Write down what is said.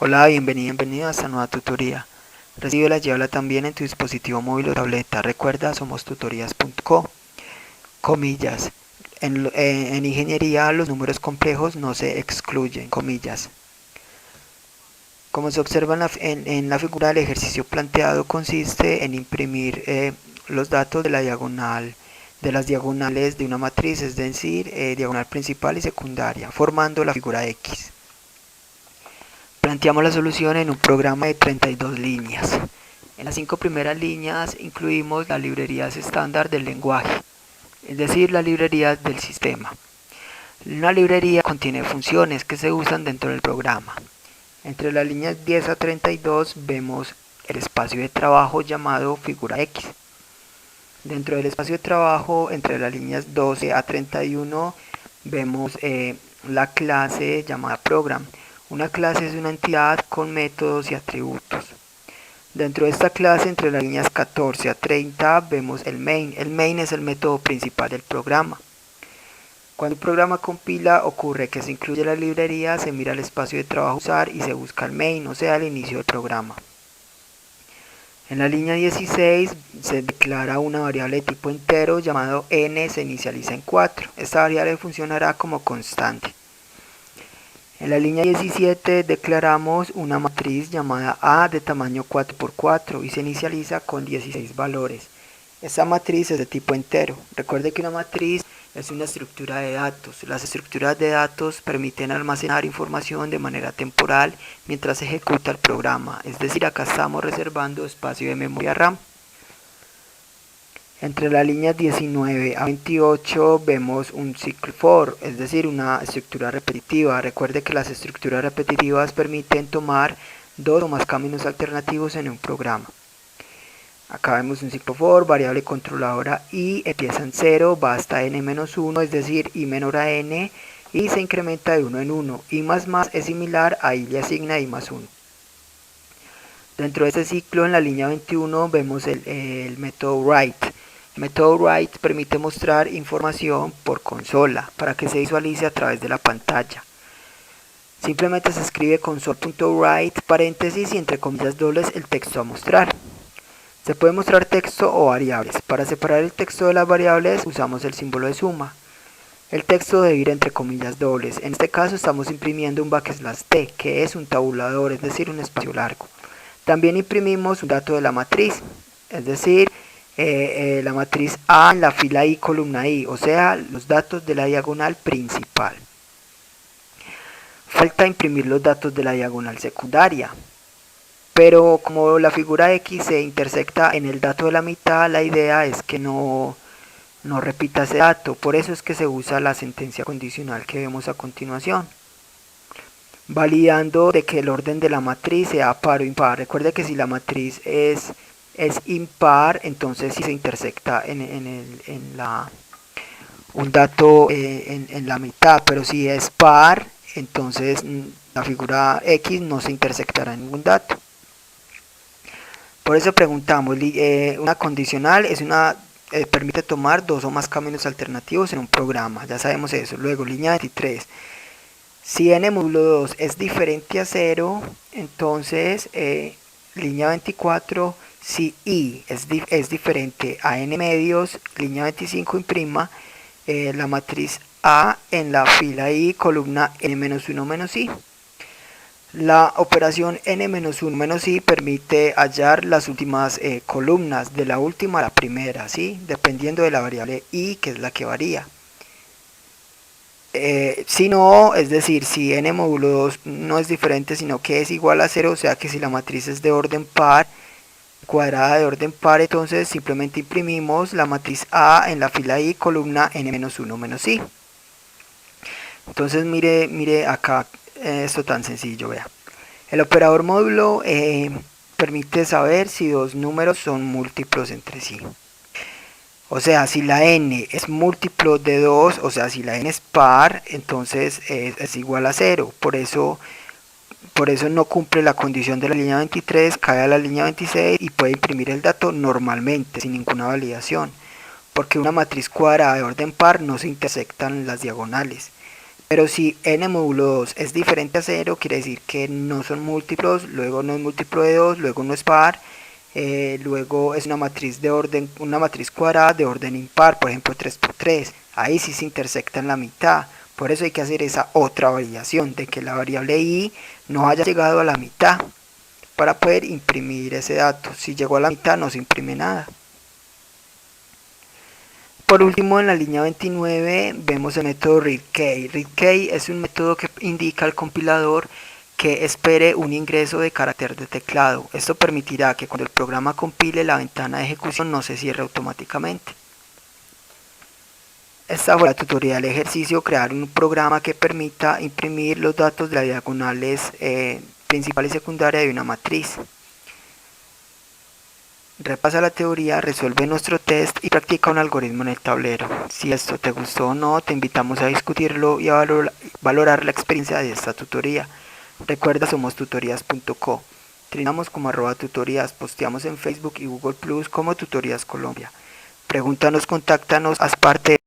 Hola, bienvenido a esta nueva tutoría. Recíbela y llévala también en tu dispositivo móvil o tableta. Recuerda, somos tutorías.co. Comillas. En ingeniería los números complejos no se excluyen. Comillas. Como se observa en la figura, el ejercicio planteado consiste en imprimir los datos de la diagonal, de las diagonales de una matriz, es decir, diagonal principal y secundaria, formando la figura X. Planteamos la solución en un programa de 32 líneas. En las 5 primeras líneas incluimos las librerías estándar del lenguaje, es decir, las librerías del sistema. Una librería contiene funciones que se usan dentro del programa. Entre las líneas 10 a 32 vemos el espacio de trabajo llamado figura X. Dentro del espacio de trabajo, entre las líneas 12 a 31, vemos la clase llamada program. Una clase es una entidad con métodos y atributos. Dentro de esta clase, entre las líneas 14 a 30, vemos el main. El main es el método principal del programa. Cuando un programa compila, ocurre que se incluye la librería, se mira el espacio de trabajo a usar y se busca el main, o sea, el inicio del programa. En la línea 16 se declara una variable de tipo entero llamado n, se inicializa en 4. Esta variable funcionará como constante. En la línea 17 declaramos una matriz llamada A de tamaño 4×4 y se inicializa con 16 valores. Esta matriz es de tipo entero. Recuerde que una matriz es una estructura de datos. Las estructuras de datos permiten almacenar información de manera temporal mientras se ejecuta el programa. Es decir, acá estamos reservando espacio de memoria RAM. Entre las líneas 19 a 28 vemos un cycle for, es decir, una estructura repetitiva. Recuerde que las estructuras repetitivas permiten tomar dos o más caminos alternativos en un programa. Acá vemos un ciclo for, variable controladora i empieza en 0, va hasta n-1, es decir, i menor a n, y se incrementa de 1 en 1. I más es similar a i le asigna i más 1. Dentro de este ciclo, en la línea 21, vemos el método write. El método write permite mostrar información por consola para que se visualice a través de la pantalla. Simplemente se escribe console.write paréntesis y entre comillas dobles el texto a mostrar. Se puede mostrar texto o variables. Para separar el texto de las variables usamos el símbolo de suma. El texto debe ir entre comillas dobles. En este caso estamos imprimiendo un \t, que es un tabulador, es decir, un espacio largo. También imprimimos un dato de la matriz, es decir, la matriz A en la fila I, columna I, o sea, los datos de la diagonal principal. Falta imprimir los datos de la diagonal secundaria. Pero como la figura X se intersecta en el dato de la mitad, la idea es que no repita ese dato. Por eso es que se usa la sentencia condicional que vemos a continuación. Validando de que el orden de la matriz sea par o impar. Recuerde que si la matriz es impar, entonces sí se intersecta un dato en la mitad. Pero si es par, entonces la figura X no se intersectará en ningún dato. Por eso preguntamos, una condicional es permite tomar dos o más caminos alternativos en un programa, ya sabemos eso. Luego, línea 23, si n módulo 2 es diferente a 0, entonces, línea 24, si i es diferente a n medios, línea 25 imprima la matriz A en la fila I, columna n-1 menos i. La operación n-1 i permite hallar las últimas columnas, de la última a la primera, ¿sí? Dependiendo de la variable i, que es la que varía. Si no, es decir, si n módulo 2 no es diferente, sino que es igual a 0, o sea que si la matriz es de orden par, cuadrada de orden par, entonces simplemente imprimimos la matriz A en la fila I, columna n-1 menos i. Entonces mire acá esto tan sencillo, vea. El operador módulo permite saber si dos números son múltiplos entre sí. O sea, si la n es múltiplo de 2, o sea, si la n es par, entonces es igual a 0. Por eso no cumple la condición de la línea 23, cae a la línea 26 y puede imprimir el dato normalmente, sin ninguna validación. Porque una matriz cuadrada de orden par no se intersectan las diagonales. Pero si n módulo 2 es diferente a 0, quiere decir que no son múltiplos, luego no es múltiplo de 2, luego no es par, luego es una matriz de orden, una matriz cuadrada de orden impar, por ejemplo 3 por 3, ahí sí se intersecta en la mitad. Por eso hay que hacer esa otra variación de que la variable i no haya llegado a la mitad para poder imprimir ese dato. Si llegó a la mitad no se imprime nada. Por último, en la línea 29 vemos el método readkey. Readkey es un método que indica al compilador que espere un ingreso de carácter de teclado. Esto permitirá que cuando el programa compile, la ventana de ejecución no se cierre automáticamente. Esta fue la tutorial ejercicio: crear un programa que permita imprimir los datos de las diagonales principal y secundaria de una matriz. Repasa la teoría, resuelve nuestro test y practica un algoritmo en el tablero. Si esto te gustó o no, te invitamos a discutirlo y a valorar la experiencia de esta tutoría. Recuerda, somos tutorías.co. Trinamos como @tutorías, posteamos en Facebook y Google Plus como Tutorías Colombia. Pregúntanos, contáctanos, haz parte